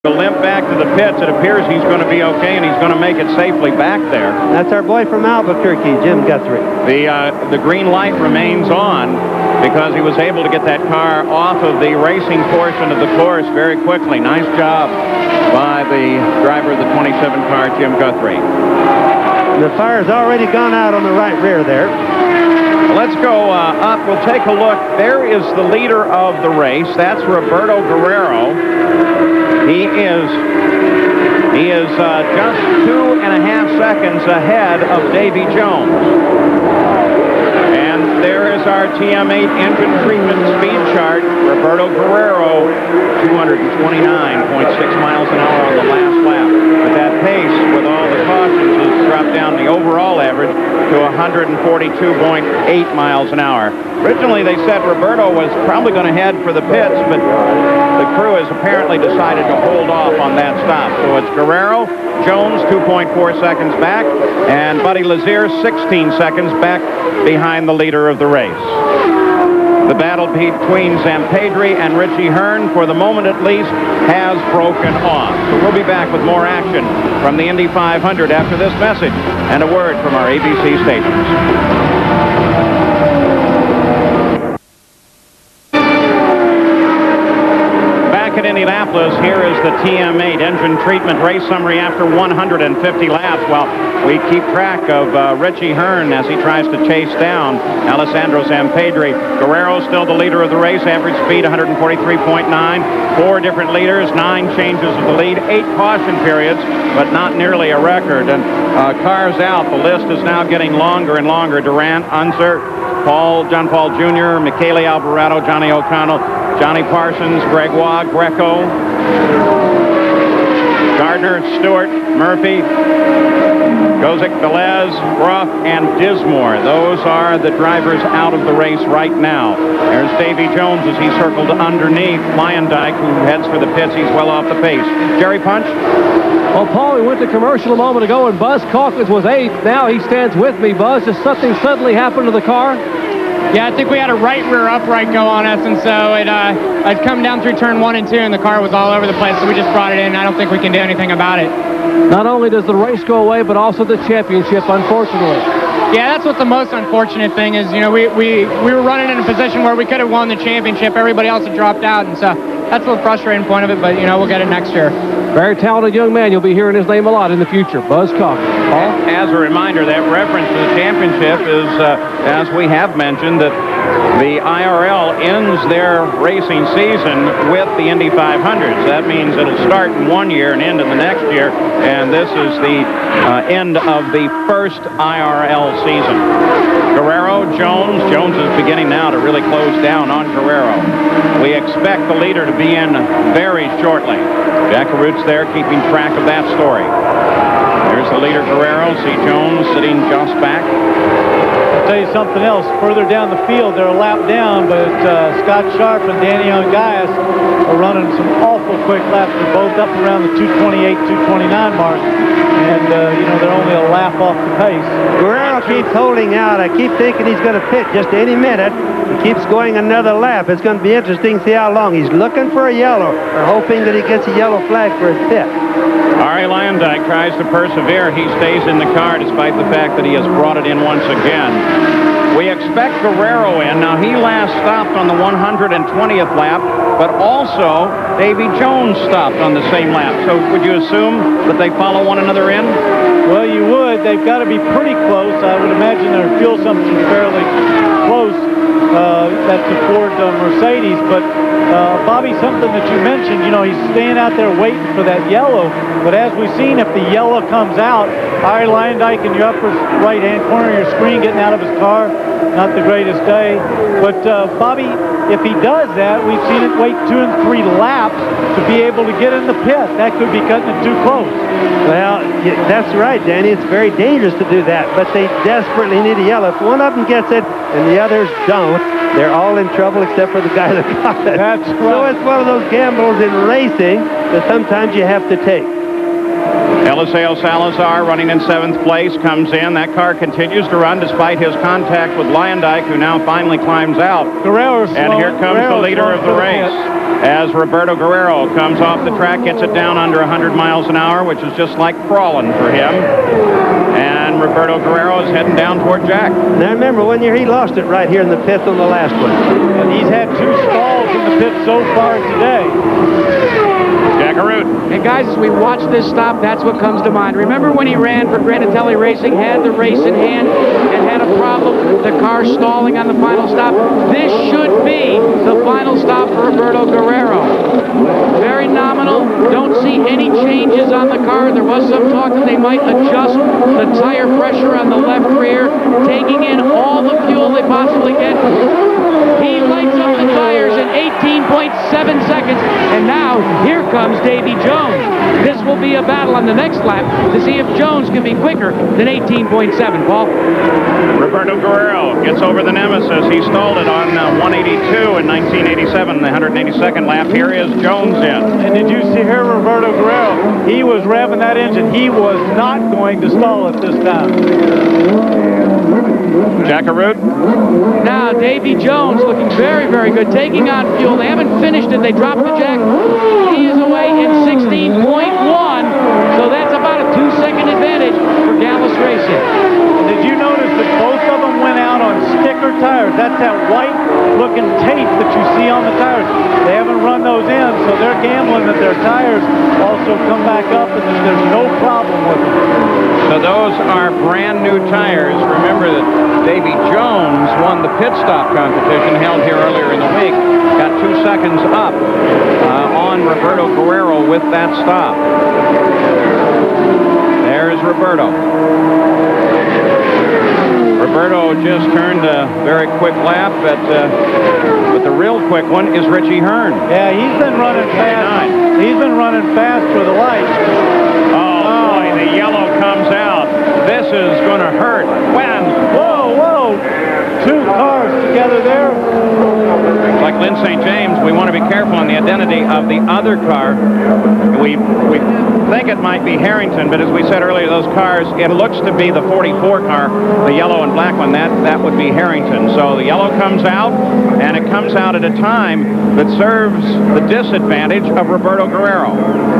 To limp back to the pits. It appears he's going to be okay, and he's going to make it safely back there. That's our boy from Albuquerque, Jim Guthrie. The green light remains on because he was able to get that car off of the racing portion of the course very quickly. Nice job by the driver of the 27 car, Jim Guthrie. The fire's already gone out on the right rear there. Let's go up. We'll take a look. There is the leader of the race. That's Roberto Guerrero. He is just 2.5 seconds ahead of Davi Jones. And there is our TM8 engine treatment speed chart. Roberto Guerrero, 229.6 miles an hour on the last lap. But that pace, with all the cautions, has dropped down the overall average to 142.8 miles an hour. Originally, they said Roberto was probably going to head for the pits, but the crew has apparently decided to hold off on that stop. So it's Guerrero, Jones 2.4 seconds back, and Buddy Lazier 16 seconds back behind the leader of the race. The battle between Zampedri and Richie Hearn, for the moment at least, has broken off. So we'll be back with more action from the Indy 500 after this message and a word from our ABC stations. At Indianapolis, here is the TM8 engine treatment race summary after 150 laps. Well, we keep track of Richie Hearn as he tries to chase down Alessandro Zampedri. Guerrero still the leader of the race, average speed 143.9. 4 different leaders, 9 changes of the lead, 8 caution periods, but not nearly a record. And cars out, the list is now getting longer and longer. Durant, Unser, John Paul Jr., Michele Alvarado, Johnny O'Connell, Johnny Parsons, Gregoire, Greco, Gardner, Stewart, Murphy, Gozick, Velez, Ruff, and Dismore. Those are the drivers out of the race right now. There's Davi Jones as he circled underneath Lyondike, who heads for the pits. He's well off the pace. Jerry Punch? Well, Paul, we went to commercial a moment ago, and Buzz Calkins was 8th. Now he stands with me. Buzz, just something suddenly happened to the car? Yeah, I think we had a right rear upright go on us, and so I'd come down through turn 1 and 2, and the car was all over the place, so we just brought it in. I don't think we can do anything about it. Not only does the race go away, but also the championship, unfortunately. Yeah, that's what the most unfortunate thing is. You know, we were running in a position where we could have won the championship. Everybody else had dropped out, and so that's the frustrating point of it, but, you know, we'll get it next year. Very talented young man. You'll be hearing his name a lot in the future. Buzz Calkins. Paul? As a reminder, that reference to the championship is, as we have mentioned, that the IRL ends their racing season with the Indy 500s. That means it'll start in one year and end in the next year, and this is the end of the first IRL season. Guerrero, Jones. Jones is beginning now to really close down on Guerrero. We expect the leader to be in very shortly. Jack Arut's there keeping track of that story. There's the leader, Guerrero. See Jones sitting just back. I'll tell you something else. Further down the field, they're a lap down, but Scott Sharp and Danny Ungaias are running some awful quick laps. They're both up around the 228, 229 mark. And, you know, they're only a lap off the pace. Guerrero keeps holding out. I keep thinking he's going to pit just any minute. He keeps going another lap. It's going to be interesting to see how long. He's looking for a yellow, or hoping that he gets a yellow flag for his pit. Ari Lyondike tries to persevere. He stays in the car despite the fact that he has brought it in once again. We expect Guerrero in. Now, he last stopped on the 120th lap, but also Davi Jones stopped on the same lap. So would you assume that they follow one another in? Well, you would. They've got to be pretty close. I would imagine their fuel consumption is fairly close. That's the Ford Mercedes, but Bobby, something that you mentioned, you know, he's staying out there waiting for that yellow, but as we've seen, if the yellow comes out, Ari Lyondike in your upper right-hand corner of your screen getting out of his car, not the greatest day, but Bobby, if he does that, we've seen it wait 2 and 3 laps to be able to get in the pit. That could be cutting it too close. Well, that's right, Danny. It's very dangerous to do that, but they desperately need a yellow. If one of them gets it and the others don't, they're all in trouble except for the guy that got it. That's right. So it's one of those gambles in racing that sometimes you have to take. Eliseo Salazar running in 7th place comes in. That car continues to run despite his contact with Lyondike, who now finally climbs out. And here comes the leader of the race as Roberto Guerrero comes off the track, gets it down under 100 miles an hour, which is just like crawling for him. And Roberto Guerrero is heading down toward Jack. Now remember, 1 year he lost it right here in the 5th on the last one. And he's had 2 stalls in the pit so far today. Jack Arute. And guys, as we watch this stop, that's what comes to mind. Remember when he ran for Granatelli Racing, had the race in hand, and had a problem, the car stalling on the final stop? This should be the final stop for Roberto Guerrero. Very nominal. Don't see any changes on the car. There was some talk that they might adjust the tire pressure on the left rear, taking in all the fuel they possibly get. He lights up the tires in 18.7 seconds, and now here comes Davi Jones. This will be a battle on the next lap to see if Jones can be quicker than 18.7, Paul. Roberto Guerrero gets over the Nemesis. He stalled it on 182 in 1987, the 182nd lap. Here is Jones in. And did you see here Roberto Guerrero? He was revving that engine. He was not going to stall it this time. Jack Arute. Now, Davi Jones looking very, very good, taking on fuel. They haven't finished it. They dropped the jack. He is away in 16.1, so that's about a 2-second advantage for Gallus Racing. Did you notice that both of them went out on sticker tires? That's that white-looking tape that you see on the tires. They haven't run those in, so they're gambling that their tires also come back up and that there's no problem with them. So those are brand new tires. Remember that Davi Jones won the pit stop competition held here earlier in the week. Got 2 seconds up on Roberto Guerrero with that stop. There's Roberto. Roberto just turned a very quick lap, but the real quick one is Richie Hearn. Yeah, he's been running fast. He's been running fast for the lights. Oh, boy, the yellow comes out. This is going to hurt. When? Whoa, whoa. 2 cars together there. Like Lynn St. James, we want to be careful on the identity of the other car. We think it might be Harrington, but as we said earlier, those cars, it looks to be the 44 car, the yellow and black one. That would be Harrington. So the yellow comes out, and it comes out at a time that serves the disadvantage of Roberto Guerrero.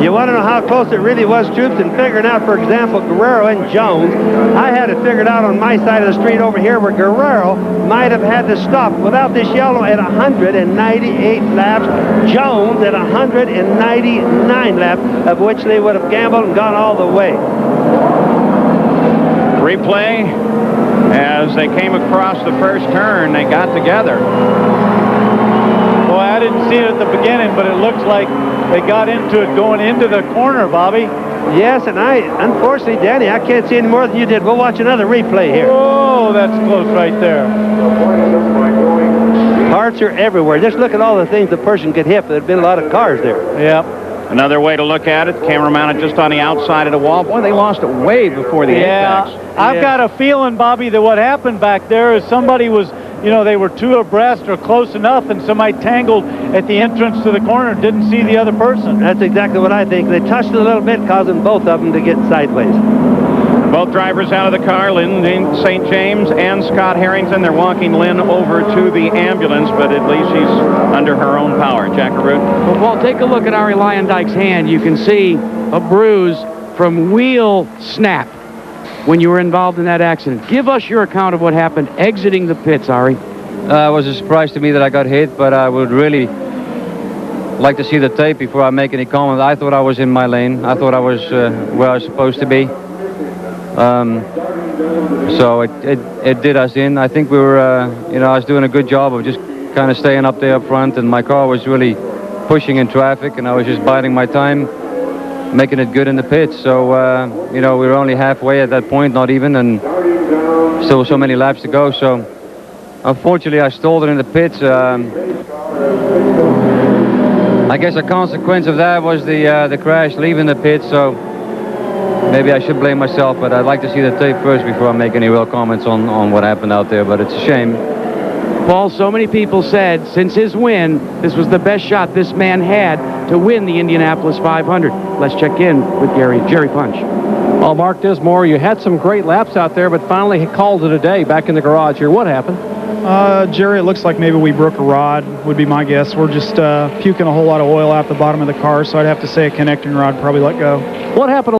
You want to know how close it really was, troops, in figuring out, for example, Guerrero and Jones. I had it figured out on my side of the street over here where Guerrero might have had to stop without this yellow at 198 laps. Jones at 199 laps, of which they would have gambled and gone all the way. Replay, as they came across the first turn, they got together. Boy, I didn't see it at the beginning, but it looks like they got into it going into the corner, Bobby. Yes, and unfortunately, Danny, I can't see any more than you did. We'll watch another replay here. Oh, that's close right there. Parts are everywhere. Just look at all the things the person could hit. There'd been a lot of cars there. Yeah. Another way to look at it, camera mounted just on the outside of the wall. Boy, they lost it way before the apex. I've got a feeling, Bobby, that what happened back there is somebody was, they were too abreast or close enough, and somebody tangled at the entrance to the corner and didn't see the other person. That's exactly what I think. They touched it a little bit, causing both of them to get sideways. Both drivers out of the car, Lynn St. James and Scott Harrington. They're walking Lynn over to the ambulance, but at least she's under her own power. Jack Arute. Well, Paul, take a look at Ari Lyondike's hand. You can see a bruise from wheel snap when you were involved in that accident. Give us your account of what happened exiting the pits, Ari. It was a surprise to me that I got hit, but I would really like to see the tape before I make any comment. I thought I was in my lane. I thought I was where I was supposed to be. So it did us in. I think we were, I was doing a good job of just kind of staying up there up front, and my car was really pushing in traffic, and I was just biding my time, making it good in the pits. So, we were only halfway at that point, not even, and still so many laps to go. So, unfortunately, I stalled it in the pits. I guess a consequence of that was the crash leaving the pits. So, maybe I should blame myself, but I'd like to see the tape first before I make any real comments on what happened out there. But it's a shame. Paul, so many people said since his win, this was the best shot this man had to win the Indianapolis 500. Let's check in with Jerry Punch. Well, Mark Dismore, you had some great laps out there, but finally called it a day back in the garage here. What happened? Jerry, it looks like maybe we broke a rod, would be my guess. We're just puking a whole lot of oil out the bottom of the car, so I'd have to say a connecting rod probably let go. What happened?